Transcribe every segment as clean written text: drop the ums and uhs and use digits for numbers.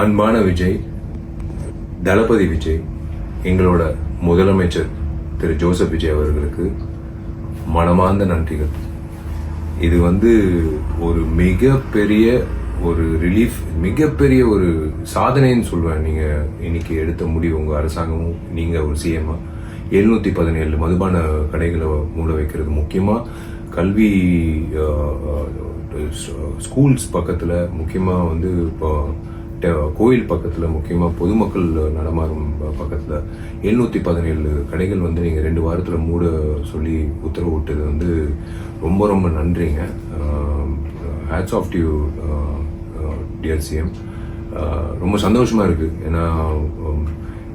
அன்பான விஜய், தளபதி விஜய், எங்களோட முதலமைச்சர் திரு ஜோசப் விஜய் அவர்களுக்கு மனமார்ந்த நன்றிகள். இது ஒரு மிகப்பெரிய ஒரு ரிலீஃப், மிகப்பெரிய ஒரு சாதனைன்னு சொல்லுவேன். நீங்க இன்னைக்கு எடுத்த முடிவு, உங்க அரசாங்கமும் நீங்க ஒரு சிஎம்மா 717 மதுபான கடைகளை மூட வைக்கிறது, முக்கியமா கல்வி ஸ்கூல்ஸ் பக்கத்துல, முக்கியமா இப்போ கோயில் பக்கத்துல, முக்கியமா பொதுமக்கள் நடமாறும் பக்கத்துல 717 கடைகள் நீங்க 2 வாரத்துல மூட சொல்லி உத்தரவு விட்டது ரொம்ப ரொம்ப நன்றிங்க. Hats off to you dear CM. ரொம்ப சந்தோஷமா இருக்கு. ஏன்னா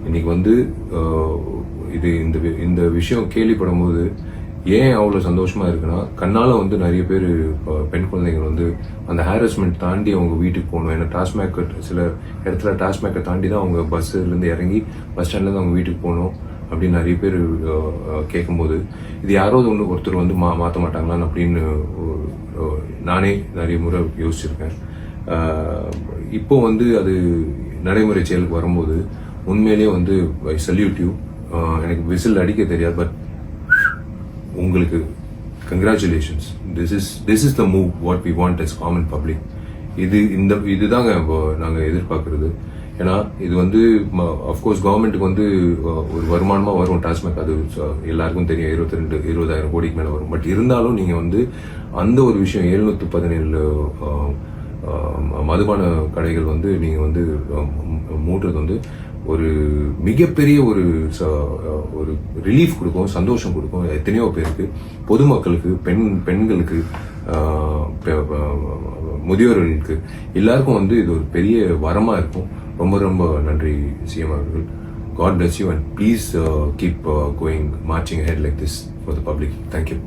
இன்னைக்கு இது இந்த விஷயம் கேள்விப்படும் போது ஏன் அவ்வளோ சந்தோஷமா இருக்குன்னா, கண்ணால நிறைய பேர் பெண் குழந்தைகள் அந்த ஹாரஸ்மெண்ட் தாண்டி அவங்க வீட்டுக்கு போகணும். ஏன்னா டாஸ்மேக் சில இடத்துல டாஸ்மேக்கை தாண்டி தான் அவங்க பஸ்ஸுலேருந்து இறங்கி பஸ் ஸ்டாண்ட்லேருந்து அவங்க வீட்டுக்கு போகணும் அப்படின்னு நிறைய பேர் கேட்கும்போது, இது யாராவது ஒருத்தர் மாற்ற மாட்டாங்களான்னு அப்படின்னு நானே நிறைய முறை யோசிச்சிருக்கேன். இப்போ அது நடைமுறை செயலுக்கு வரும்போது உண்மையிலேயே ஐ சல்யூட் யூ. எனக்கு விசில் அடிக்க தெரியாது, பட் உங்களுக்கு congratulations. This is the move what we want as common public. இதுதாங்க நாங்கள் எதிர்பார்க்கறது. ஏன்னா இது அஃப்கோர்ஸ் கவர்மெண்ட்டுக்கு ஒரு வருமானமா வரும் டாஸ்மேக், அது எல்லாருக்கும் தெரியும். 20,000 கோடிக்கு மேல வரும். பட் இருந்தாலும் நீங்க அந்த ஒரு விஷயம் 717 மதுபான கடைகள் நீங்க மூடுறது ஒரு மிகப்பெரிய ஒரு ரிலீஃப் கொடுக்கும், சந்தோஷம் கொடுக்கும் எத்தனையோ பேருக்கு, பொதுமக்களுக்கு, பெண்களுக்கு, முதியோர்களுக்கு, எல்லாருக்கும் இது ஒரு பெரிய வரமா இருக்கும். ரொம்ப ரொம்ப நன்றி சிஎம் அவர்கள். God bless you and please keep going, marching ahead like this for the public. Thank you.